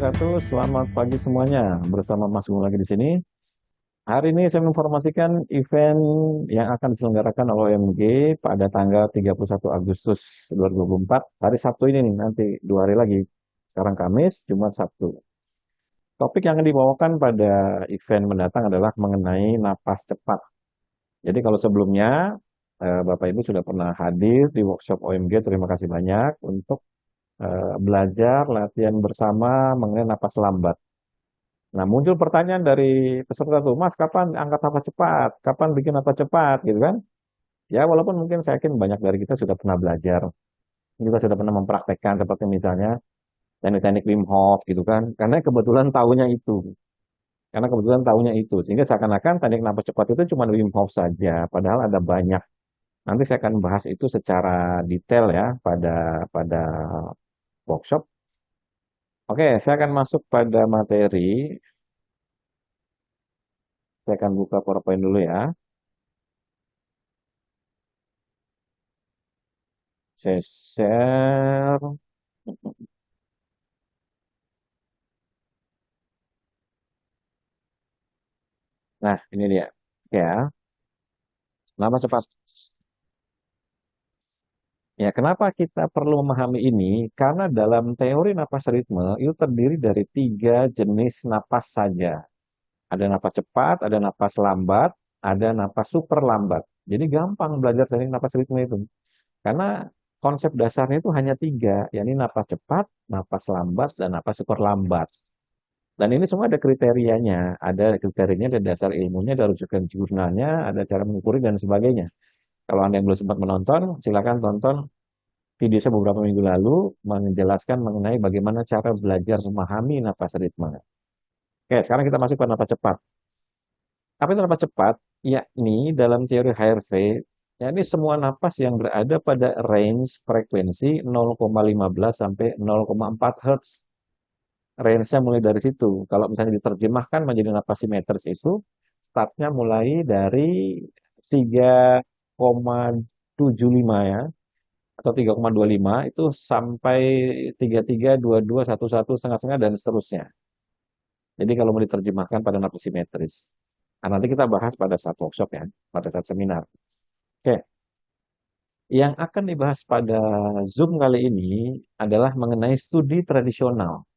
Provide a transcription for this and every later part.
wabarakatuh. Selamat pagi semuanya. Bersama Mas Gung lagi di sini. Hari ini saya menginformasikan event yang akan diselenggarakan oleh OMG pada tanggal 31 Agustus 2024. Hari Sabtu ini nih, nanti 2 hari lagi. Sekarang Kamis, Jumat, Sabtu. Topik yang akan dibawakan pada event mendatang adalah mengenai napas cepat. Jadi kalau sebelumnya Bapak Ibu sudah pernah hadir di workshop OMG, terima kasih banyak untuk belajar latihan bersama mengenai napas lambat. Nah, muncul pertanyaan dari peserta tuh, Mas, kapan angkat napas cepat? Kapan bikin napas cepat? Gitu kan? Ya, walaupun mungkin saya yakin banyak dari kita sudah pernah belajar, kita sudah pernah mempraktekkan seperti misalnya teknik-teknik Wim Hof gitu kan, karena kebetulan tahunya itu. Karena kebetulan tahunya itu, sehingga seakan-akan teknik napas cepat itu cuma Wim Hof saja, padahal ada banyak. Nanti saya akan bahas itu secara detail ya pada workshop. Oke, saya akan masuk pada materi. Saya akan buka PowerPoint dulu ya. Saya share. Nah, ini dia. Ya, nama cepat. Ya, kenapa kita perlu memahami ini? Karena dalam teori napas ritme itu terdiri dari 3 jenis napas saja. Ada napas cepat, ada napas lambat, ada napas super lambat. Jadi gampang belajar teknik napas ritme itu. Karena konsep dasarnya itu hanya 3, yakni napas cepat, napas lambat, dan napas super lambat. Dan ini semua ada kriterianya, ada dasar ilmunya, ada rujukan jurnalnya, ada cara mengukur dan sebagainya. Kalau Anda yang belum sempat menonton, silakan tonton video saya beberapa minggu lalu menjelaskan mengenai bagaimana cara belajar memahami napas ritme. Oke, sekarang kita masuk ke napas cepat. Apa itu napas cepat? Yakni dalam teori HRV, yakni semua napas yang berada pada range frekuensi 0,15 sampai 0,4 Hz. Range-nya mulai dari situ. Kalau misalnya diterjemahkan menjadi napas simetris itu, startnya mulai dari 3,75 ya, atau 3,25 itu sampai 33, 22, 11, setengah-setengah, dan seterusnya. Jadi kalau mau diterjemahkan pada napas simetris. Nah, nanti kita bahas pada saat workshop ya, pada saat seminar. Oke, yang akan dibahas pada Zoom kali ini adalah mengenai studi tradisional.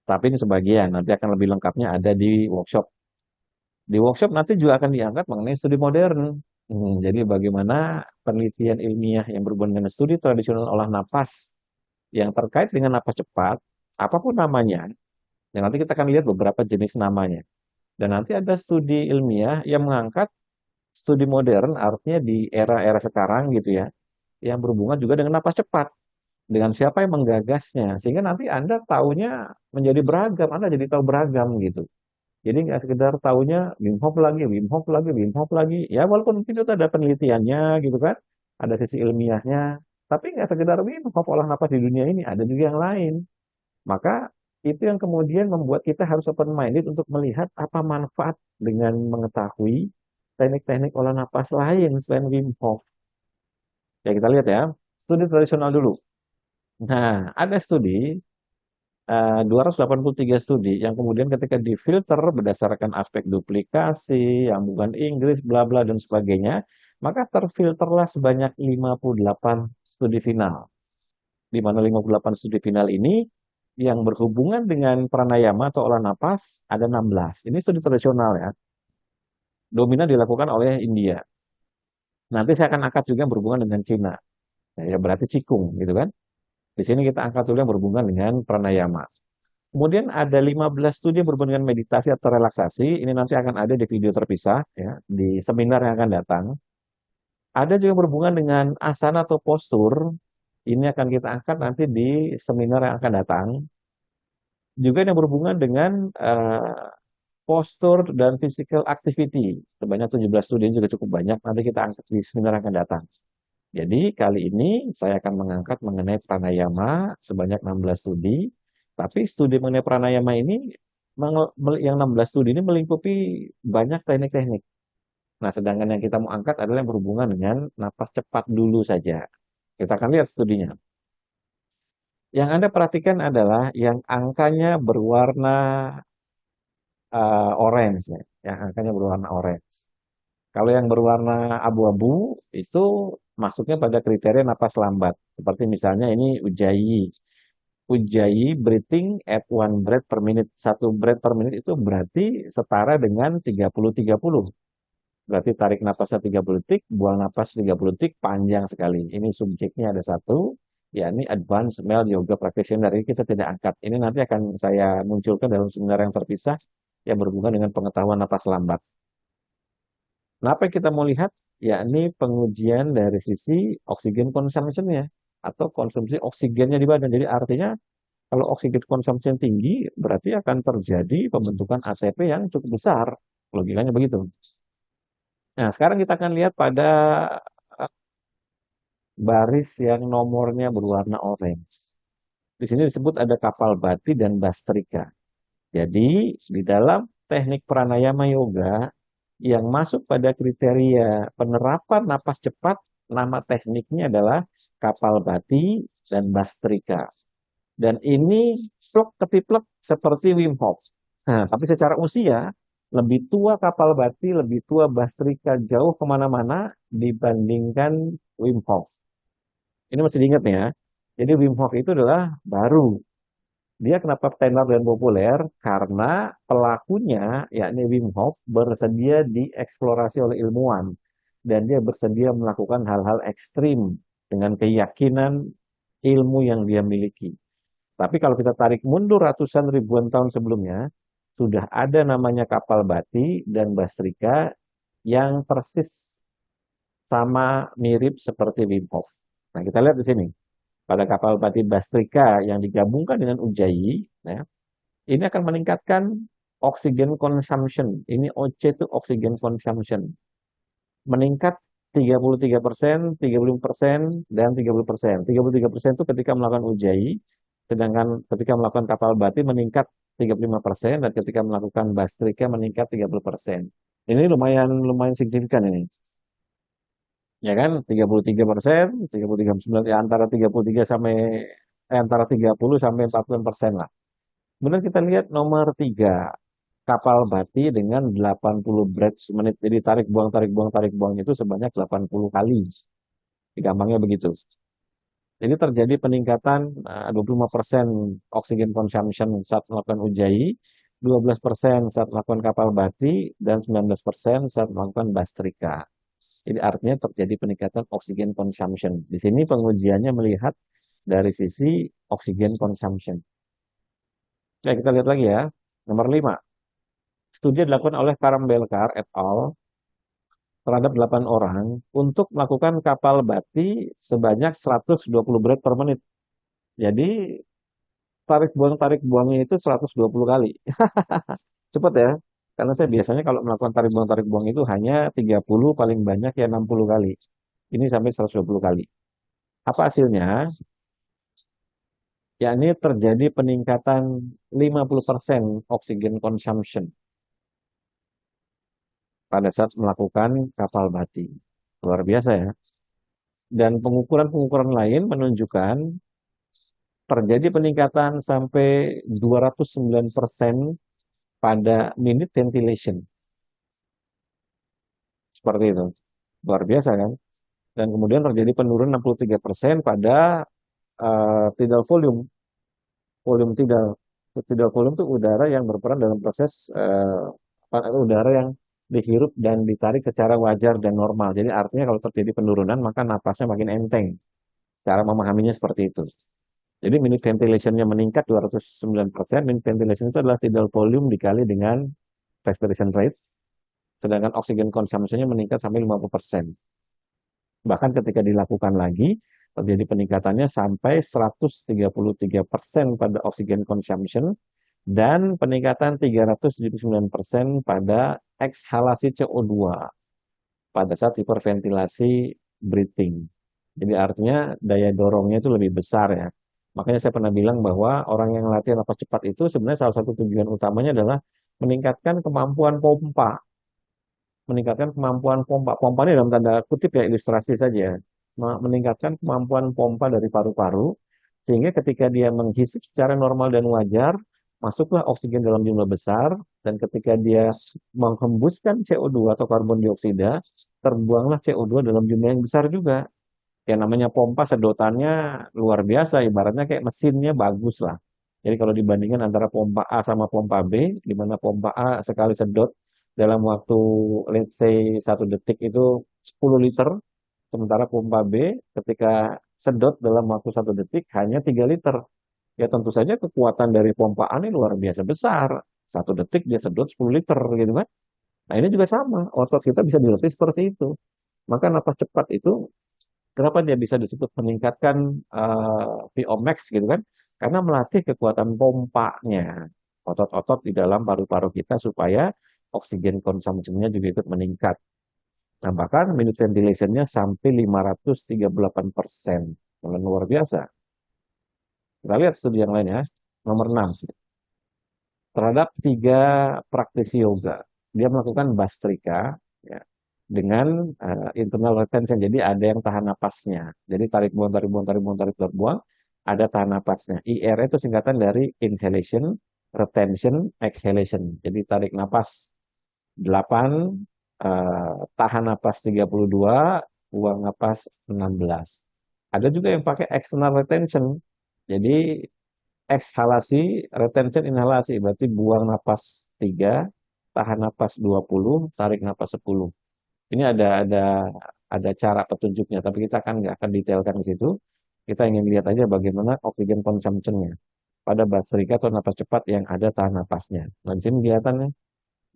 Tapi ini sebagian, nanti akan lebih lengkapnya ada di workshop. Di workshop nanti juga akan diangkat mengenai studi modern. Jadi bagaimana penelitian ilmiah yang berhubungan dengan studi tradisional olah napas yang terkait dengan napas cepat, apapun namanya, dan nanti kita akan lihat beberapa jenis namanya. Dan nanti ada studi ilmiah yang mengangkat studi modern, artinya di era-era sekarang gitu ya, yang berhubungan juga dengan napas cepat. Dengan siapa yang menggagasnya. Sehingga nanti Anda tahunya menjadi beragam, Anda jadi tahu beragam gitu. Jadi nggak sekedar tahunya Wim Hof lagi, Wim Hof lagi, Wim Hof lagi. Ya walaupun mungkin itu ada penelitiannya gitu kan, ada sisi ilmiahnya. Tapi nggak sekedar Wim Hof olah napas di dunia ini, ada juga yang lain. Maka itu yang kemudian membuat kita harus open minded untuk melihat apa manfaat dengan mengetahui teknik-teknik olah napas lain selain Wim Hof. Ya kita lihat ya, studi tradisional dulu. Nah, ada studi 283 studi yang kemudian ketika difilter berdasarkan aspek duplikasi, yang bukan Inggris, bla bla dan sebagainya, maka terfilterlah sebanyak 58 studi final. Di mana 58 studi final ini yang berhubungan dengan pranayama atau olah napas ada 16. Ini studi tradisional ya. Dominan dilakukan oleh India. Nanti saya akan angkat juga yang berhubungan dengan Cina. Ya berarti Cikung gitu kan. Di sini kita angkat dulu yang berhubungan dengan pranayama. Kemudian ada 15 studi yang berhubungan dengan meditasi atau relaksasi. Ini nanti akan ada di video terpisah ya, di seminar yang akan datang. Ada juga yang berhubungan dengan asana atau postur. Ini akan kita angkat nanti di seminar yang akan datang. Juga yang berhubungan dengan postur dan physical activity. Sebanyak 17 studi ini juga cukup banyak. Nanti kita angkat di seminar yang akan datang. Jadi kali ini saya akan mengangkat mengenai pranayama sebanyak 16 studi. Tapi studi mengenai pranayama ini, yang 16 studi ini melingkupi banyak teknik-teknik. Nah, sedangkan yang kita mau angkat adalah yang berhubungan dengan napas cepat dulu saja. Kita akan lihat studinya. Yang Anda perhatikan adalah yang angkanya berwarna orange ya, yang angkanya berwarna orange. Kalau yang berwarna abu-abu itu masuknya pada kriteria napas lambat. Seperti misalnya ini Ujjayi. Ujjayi breathing at one breath per minute. Satu breath per menit itu berarti setara dengan 30-30. Berarti tarik napasnya 30 detik, buang napas 30 detik, panjang sekali. Ini subjeknya ada satu, yakni Advanced Male Yoga Practitioner. Ini kita tidak angkat. Ini nanti akan saya munculkan dalam seminar yang terpisah yang berhubungan dengan pengetahuan napas lambat. Nah, apa yang kita mau lihat? Yakni pengujian dari sisi oksigen consumption-nya atau konsumsi oksigennya di badan. Jadi artinya kalau oksigen consumption tinggi, berarti akan terjadi pembentukan ATP yang cukup besar. Logikanya begitu. Nah, sekarang kita akan lihat pada eh, baris yang nomornya berwarna orange. Di sini disebut ada kapal bati dan bastrika. Jadi, di dalam teknik pranayama yoga yang masuk pada kriteria penerapan napas cepat, nama tekniknya adalah kapal bati dan bastrika. Dan ini plek tepi plek seperti Wim Hof. Nah, tapi secara usia, lebih tua kapal bati, lebih tua bastrika jauh kemana-mana dibandingkan Wim Hof. Ini masih diingat ya. Jadi Wim Hof itu adalah baru. Dia kenapa tenar dan populer? Karena pelakunya, yakni Wim Hof, bersedia dieksplorasi oleh ilmuwan. Dan dia bersedia melakukan hal-hal ekstrim dengan keyakinan ilmu yang dia miliki. Tapi kalau kita tarik mundur ratusan ribuan tahun sebelumnya, sudah ada namanya kapal bati dan bastrika yang persis sama mirip seperti Wim Hof. Nah, kita lihat di sini. Pada kapal bati bastrika yang digabungkan dengan Ujjayi, ya, ini akan meningkatkan oxygen consumption. Ini OC itu oxygen consumption. Meningkat 33%, 35%, dan 30%. 33% itu ketika melakukan Ujjayi, sedangkan ketika melakukan kapal bati meningkat 35% dan ketika melakukan bastrika meningkat 30%. Ini lumayan lumayan signifikan ini. Ya kan? 33%, 33,9 ya antara 33 sampai antara 30 sampai 40% lah. Kemudian kita lihat nomor 3 kapal bati dengan 80 breath menit. Jadi tarik buang tarik buang itu sebanyak 80 kali. Gampangnya begitu. Jadi terjadi peningkatan 25% oksigen consumption saat melakukan Ujjayi, 12% saat melakukan kapal bati, dan 19% saat melakukan bastrika. Jadi artinya terjadi peningkatan oksigen consumption. Di sini pengujiannya melihat dari sisi oksigen consumption. Ya, kita lihat lagi ya. Nomor 5. Studi dilakukan oleh Karambelkar et al. Terhadap 8 orang untuk melakukan kapal bati sebanyak 120 breath per menit. Jadi tarik buangnya itu 120 kali. Cepat ya. Karena saya biasanya kalau melakukan tarik buang itu hanya 30 paling banyak ya 60 kali. Ini sampai 120 kali. Apa hasilnya? Yakni terjadi peningkatan 50% oksigen consumption pada saat melakukan kapal bati. Luar biasa ya. Dan pengukuran-pengukuran lain menunjukkan terjadi peningkatan sampai 209% pada minute ventilation. Seperti itu. Luar biasa kan? Dan kemudian terjadi penurunan 63% pada tidal volume. Volume tidal. Tidal volume itu udara yang berperan dalam proses udara yang dihirup dan ditarik secara wajar dan normal. Jadi artinya kalau terjadi penurunan maka napasnya makin enteng. Cara memahaminya seperti itu. Jadi minute ventilation-nya meningkat 209%. Minute ventilation itu adalah tidal volume dikali dengan respiration rate. Sedangkan oksigen consumption-nya meningkat sampai 50%. Bahkan ketika dilakukan lagi, terjadi peningkatannya sampai 133% pada oksigen consumption dan peningkatan 379% pada ekshalasi CO2 pada saat hiperventilasi breathing. Jadi artinya daya dorongnya itu lebih besar ya. Makanya saya pernah bilang bahwa orang yang latihan napas cepat itu sebenarnya salah satu tujuan utamanya adalah meningkatkan kemampuan pompa. Meningkatkan kemampuan pompa. Pompa ini dalam tanda kutip ya ilustrasi saja. Meningkatkan kemampuan pompa dari paru-paru Sehingga ketika dia menghisap secara normal dan wajar, masuklah oksigen dalam jumlah besar, dan ketika dia menghembuskan CO2 atau karbon dioksida, terbuanglah CO2 dalam jumlah yang besar juga. Yang namanya pompa sedotannya luar biasa, ibaratnya kayak mesinnya bagus lah. Jadi kalau dibandingkan antara pompa A sama pompa B, di mana pompa A sekali sedot dalam waktu let's say 1 detik itu 10 liter, sementara pompa B ketika sedot dalam waktu 1 detik hanya 3 liter. Ya tentu saja kekuatan dari pompa A ini luar biasa besar. 1 detik dia sedot 10 liter gitu kan. Nah ini juga sama, otot kita bisa dilatih seperti itu. Maka napas cepat itu, kenapa dia bisa disebut meningkatkan VO max gitu kan? Karena melatih kekuatan pompanya, otot-otot di dalam paru-paru kita supaya oksigen konsumsinya juga ikut meningkat. Nah, bahkan minute ventilation-nya sampai 538%. Luar biasa. Kita lihat studi yang lain ya. Nomor 6. Terhadap 3 praktisi yoga. Dia melakukan bastrika ya, dengan internal retention. Jadi ada yang tahan napasnya. Jadi tarik buang, tarik buang, tarik buang, tarik buang. Ada tahan napasnya. IR itu singkatan dari inhalation, retention, exhalation. Jadi tarik napas 8, tahan napas 32, buang napas 16. Ada juga yang pakai external retention. Jadi ekshalasi, retention, inhalasi. Berarti buang napas 3, tahan napas 20, tarik napas 10. Ini ada cara petunjuknya, tapi kita kan nggak akan detailkan di situ. Kita ingin lihat aja bagaimana oksigen consumption-nya pada bastrika atau napas cepat yang ada tahan napasnya. Nah, di sini kelihatannya.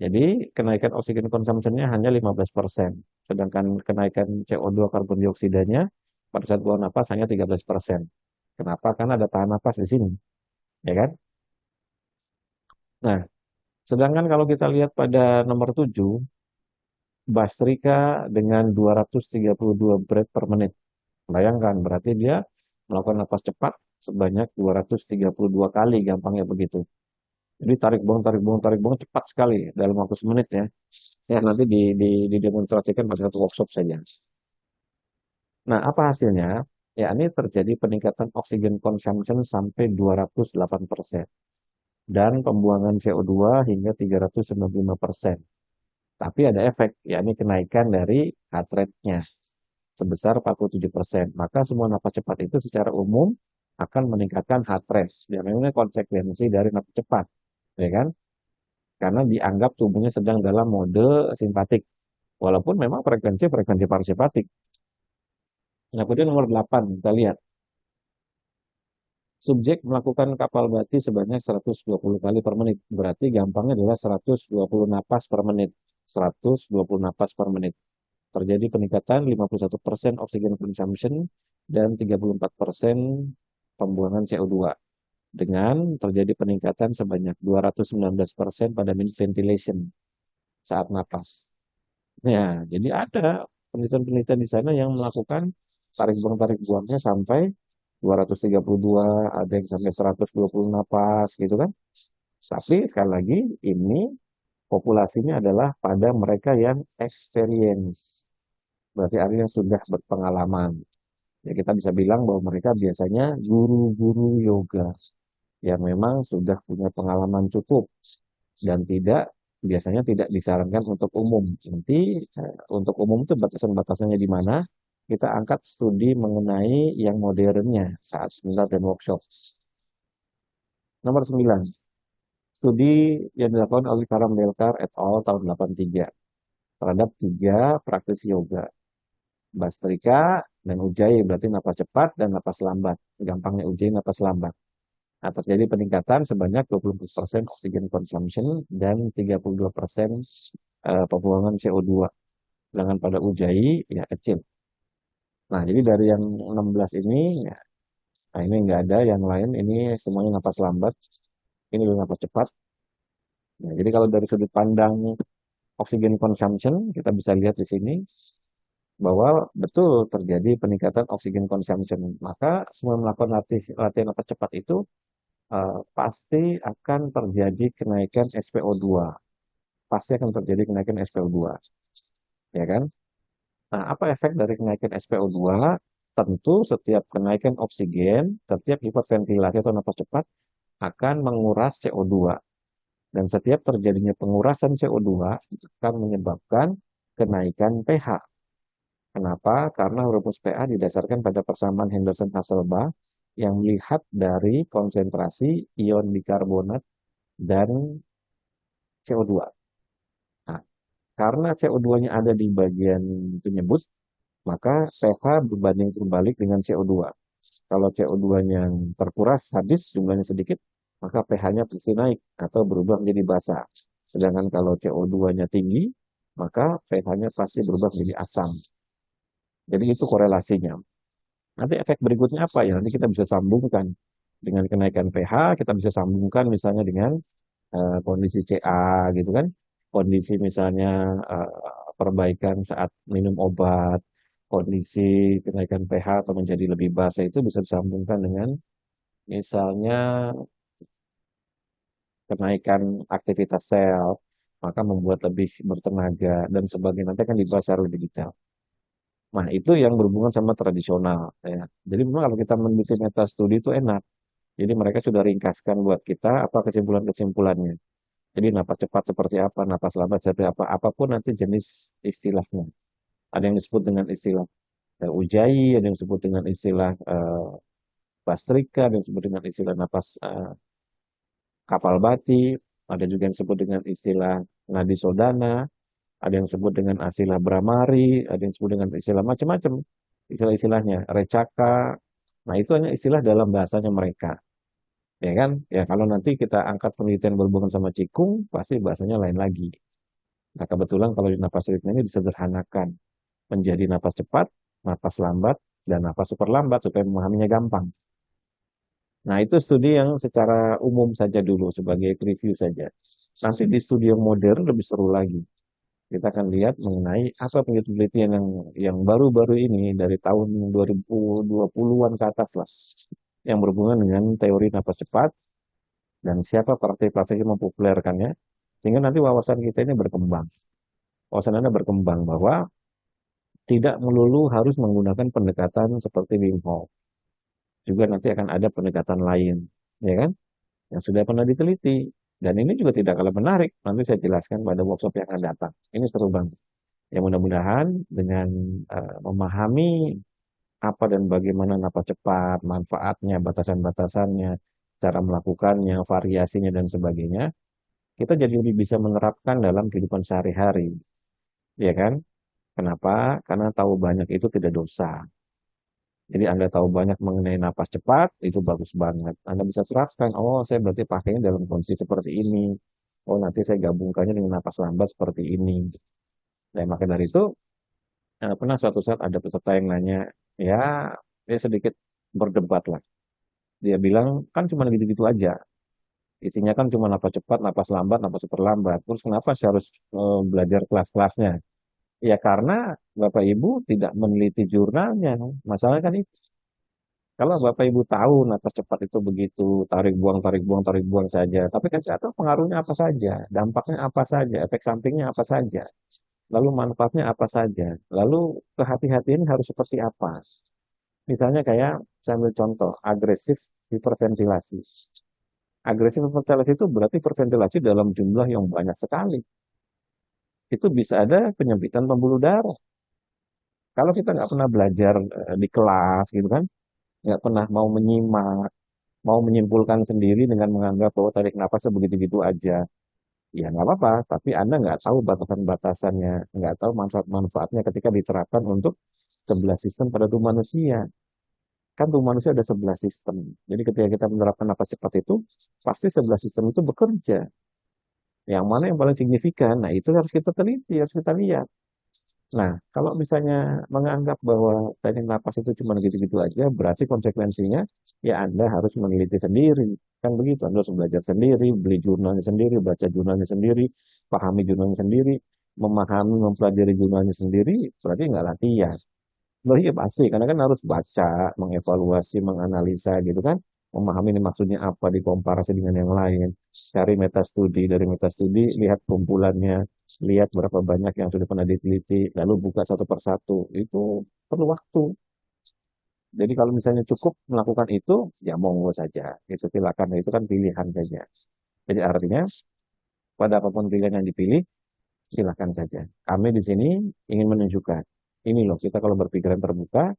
Jadi kenaikan oksigen consumption-nya hanya 15%. Sedangkan kenaikan CO2 karbon dioksidanya pada saat buang napas hanya 13%. Kenapa? Karena ada tahan napas di sini. Ya kan? Nah, sedangkan kalau kita lihat pada nomor 7, Bastrika dengan 232 breath per menit. Bayangkan, berarti dia melakukan napas cepat sebanyak 232 kali, gampangnya begitu. Jadi tarik buang, tarik buang, tarik buang cepat sekali dalam waktu semenit ya. Ya nanti didemonstrasikan pada satu workshop saja. Nah, apa hasilnya? Ya, ini terjadi peningkatan oksigen consumption sampai 208% dan pembuangan CO2 hingga 395%. Tapi ada efek, yakni kenaikan dari heart rate-nya sebesar 47%. Maka semua napas cepat itu secara umum akan meningkatkan heart rate. Dan memang ini konsekuensi dari napas cepat, ya kan? Karena dianggap tubuhnya sedang dalam mode simpatik. Walaupun memang frekuensi parasimpatik. Nah, kemudian nomor 8, kita lihat. Subjek melakukan kapal bati sebanyak 120 kali per menit. Berarti gampangnya adalah 120 napas per menit. 120 napas per menit. Terjadi peningkatan 51% oxygen consumption dan 34% pembuangan CO2. Dengan terjadi peningkatan sebanyak 219% pada minute ventilation saat napas. Ya, jadi ada penelitian-penelitian di sana yang melakukan tarik buangnya sampai 232, ada yang sampai 120 napas gitu kan. Tapi sekali lagi ini populasinya adalah pada mereka yang experience. Berarti artinya sudah berpengalaman. Ya kita bisa bilang bahwa mereka biasanya guru-guru yoga yang memang sudah punya pengalaman cukup dan biasanya tidak disarankan untuk umum. Nanti untuk umum itu batasan-batasannya di mana kita angkat studi mengenai yang modernnya saat seminar dan workshop. Nomor 9, studi yang dilakukan oleh Karam Delkar et al. Tahun 83 terhadap 3 praktisi yoga. Bastrika dan Ujjayi, berarti napas cepat dan napas lambat. Gampangnya Ujjayi napas lambat. Nah, terjadi peningkatan sebanyak 20% oksigen consumption dan 32% pembuangan CO2. Sedangkan pada Ujjayi ya kecil. Nah, jadi dari yang 16 ini, ya, nah ini nggak ada yang lain. Ini semuanya napas lambat. Ini napas cepat. Nah, jadi kalau dari sudut pandang oksigen consumption, kita bisa lihat di sini bahwa betul terjadi peningkatan oksigen consumption. Maka semua melakukan latihan napas cepat itu pasti akan terjadi kenaikan SpO2. Pasti akan terjadi kenaikan SpO2. Ya kan? Nah, apa efek dari kenaikan SpO2? tentu setiap kenaikan oksigen, setiap hiperventilasi atau napas cepat akan menguras CO2. Dan setiap terjadinya pengurasan CO2 akan menyebabkan kenaikan pH. Kenapa? Karena rumus pH didasarkan pada persamaan Henderson-Hasselbalch yang melihat dari konsentrasi ion bikarbonat dan CO2. Nah, karena CO2-nya ada di bagian penyebut, maka pH berbanding terbalik dengan CO2. Kalau CO2-nya yang terkuras habis, jumlahnya sedikit, maka pH-nya pasti naik atau berubah menjadi basa. Sedangkan kalau CO2-nya tinggi, maka pH-nya pasti berubah menjadi asam. Jadi itu korelasinya. Nanti efek berikutnya apa ya? Nanti kita bisa sambungkan dengan kenaikan pH, kita bisa sambungkan misalnya dengan kondisi CA gitu kan. Kondisi misalnya perbaikan saat minum obat, kondisi kenaikan pH atau menjadi lebih basa itu bisa disambungkan dengan misalnya kenaikan aktivitas sel, maka membuat lebih bertenaga dan sebagainya. Nanti akan dibahas secara lebih detail. Nah, itu yang berhubungan sama tradisional. Ya. Jadi memang kalau kita meneliti metastudi itu enak. Jadi mereka sudah ringkaskan buat kita apa kesimpulan-kesimpulannya. Jadi napas cepat seperti apa, napas lambat seperti apa, apapun nanti jenis istilahnya. Ada yang disebut dengan istilah ujai, ada yang disebut dengan istilah bastrika, ada yang disebut dengan istilah napas kapal bati, ada juga yang disebut dengan istilah nadi sodana, ada yang disebut dengan istilah bramari, ada yang disebut dengan istilah macam-macam, istilah-istilahnya, recaka. Nah, itu hanya istilah dalam bahasanya mereka. Ya kan? Ya kalau nanti kita angkat penelitian berhubungan sama cikung, pasti bahasanya lain lagi. Nah, kebetulan kalau di napas ritme ini disederhanakan menjadi napas cepat, napas lambat, dan napas super lambat supaya memahaminya gampang. Nah, itu studi yang secara umum saja dulu sebagai preview saja. Nanti di studi yang modern lebih seru lagi. Kita akan lihat mengenai apa penelitian yang baru-baru ini dari tahun 2020-an ke atas lah yang berhubungan dengan teori napas cepat dan siapa praktik-praktik yang mempopulerkannya sehingga nanti wawasan kita ini berkembang. Wawasan Anda berkembang bahwa tidak melulu harus menggunakan pendekatan seperti Wim Hof. Juga nanti akan ada pendekatan lain, ya kan? Yang sudah pernah diteliti. Dan ini juga tidak kalah menarik. Nanti saya jelaskan pada workshop yang akan datang. Ini seru banget. Ya mudah-mudahan dengan memahami apa dan bagaimana napas cepat, manfaatnya, batasan-batasannya, cara melakukannya, variasinya dan sebagainya, kita jadi lebih bisa menerapkan dalam kehidupan sehari-hari, ya kan? Kenapa? Karena tahu banyak itu tidak dosa. Jadi Anda tahu banyak mengenai napas cepat, itu bagus banget. Anda bisa terapkan, oh saya berarti pakainya dalam kondisi seperti ini. Oh nanti saya gabungkannya dengan napas lambat seperti ini. Dan maka dari itu, pernah suatu saat ada peserta yang nanya, ya dia sedikit berdebat lah. Dia bilang, kan cuma gitu-gitu aja. Isinya kan cuma napas cepat, napas lambat, napas super lambat. Terus kenapa saya harus belajar kelas-kelasnya? Ya karena Bapak Ibu tidak meneliti jurnalnya. Masalahnya kan itu. Kalau Bapak Ibu tahu napas cepat itu begitu, tarik buang, tarik buang, tarik buang saja. Tapi kan saya tahu pengaruhnya apa saja, dampaknya apa saja, efek sampingnya apa saja, lalu manfaatnya apa saja, lalu kehati-hatian harus seperti apa. Misalnya kayak saya ambil contoh, agresif hiperventilasi. Agresif hiperventilasi itu berarti hiperventilasi dalam jumlah yang banyak sekali. Itu bisa ada penyempitan pembuluh darah. Kalau kita nggak pernah belajar di kelas gitu kan, nggak pernah mau menyimak, mau menyimpulkan sendiri dengan menganggap bahwa tarik nafasnya begitu-gitu aja. Ya nggak apa-apa, tapi Anda nggak tahu batasan-batasannya, nggak tahu manfaat-manfaatnya ketika diterapkan untuk 11 sistem pada tubuh manusia. Kan tubuh manusia ada 11 sistem. Jadi ketika kita menerapkan napas cepat itu, pasti 11 sistem itu bekerja. Yang mana yang paling signifikan? Nah itu harus kita teliti, harus kita lihat. Nah, kalau misalnya menganggap bahwa teknik napas itu cuma gitu-gitu aja, berarti konsekuensinya ya Anda harus meneliti sendiri. Kan begitu, Anda harus belajar sendiri, beli jurnalnya sendiri, baca jurnalnya sendiri, pahami jurnalnya sendiri, memahami, mempelajari jurnalnya sendiri, berarti nggak latihan. Loh iya pasti, karena kan harus baca, mengevaluasi, menganalisa gitu kan, memahami ini maksudnya apa, dikomparasi dengan yang lain, cari metastudi, dari metastudi lihat kumpulannya, lihat berapa banyak yang sudah pernah diteliti, lalu buka satu persatu, itu perlu waktu. Jadi kalau misalnya cukup melakukan itu, ya monggo saja. Itu silakan, itu kan pilihan saja. Jadi artinya pada apapun pilihan yang dipilih, silakan saja. Kami di sini ingin menunjukkan, ini loh kita kalau berpikiran terbuka,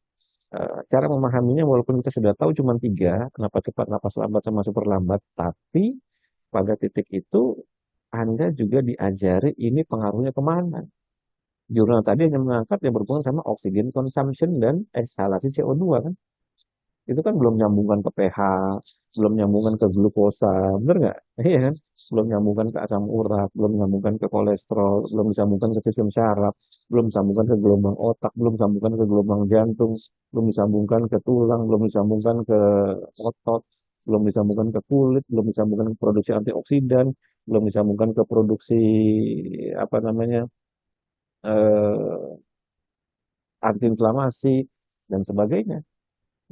cara memahaminya walaupun kita sudah tahu cuma tiga, napas cepat, napas lambat, sama super lambat, tapi pada titik itu Anda juga diajari ini pengaruhnya kemana. Jurnal tadi hanya mengangkat yang berhubungan sama oxygen consumption dan ekshalasi CO2 kan. Itu kan belum nyambungkan ke pH, belum nyambungkan ke glukosa, bener nggak? Iya kan? Belum nyambungkan ke asam urat, belum nyambungkan ke kolesterol, belum disambungkan ke sistem syaraf, belum disambungkan ke gelombang otak, belum disambungkan ke gelombang jantung, belum disambungkan ke tulang, belum disambungkan ke otot, belum disambungkan ke kulit, belum disambungkan ke produksi antioksidan, belum disambungkan ke produksi apa namanya eh, antiinflamasi dan sebagainya.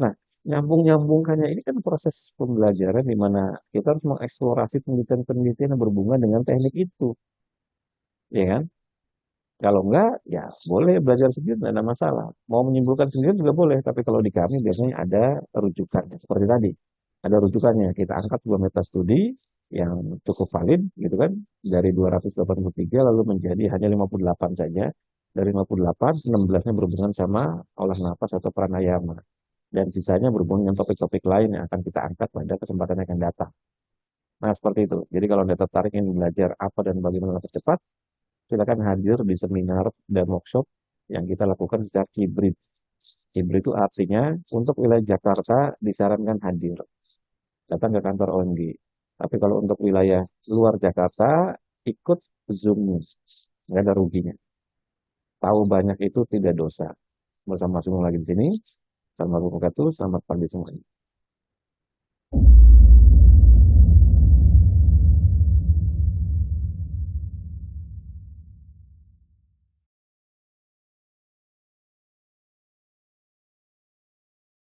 Nah, nyambung-nyambungkannya ini kan proses pembelajaran di mana kita harus mengeksplorasi penelitian-penelitian yang berhubungan dengan teknik itu, ya kan? Kalau enggak, ya boleh belajar sendiri, tidak ada masalah. Mau menyimpulkan sendiri juga boleh, tapi kalau di kami biasanya ada rujukannya. Seperti tadi, ada rujukannya. Kita angkat dua metastudi yang cukup valid, gitu kan, dari 283 lalu menjadi hanya 58 saja. Dari 58, 16-nya berhubungan sama olah napas atau pranayama. Dan sisanya berhubungan dengan topik-topik lain yang akan kita angkat pada kesempatan yang akan datang. Nah, seperti itu. Jadi kalau Anda tertarik ingin belajar apa dan bagaimana lebih cepat, silakan hadir di seminar dan workshop yang kita lakukan secara hibrid. Hibrid itu artinya untuk wilayah Jakarta disarankan hadir, datang ke kantor OMG. Tapi kalau untuk wilayah luar Jakarta, ikut Zoom-nya. Nggak ada ruginya. Tahu banyak itu tidak dosa. Bersama semua lagi di sini. Selamat berbuka, selamat pagi semuanya.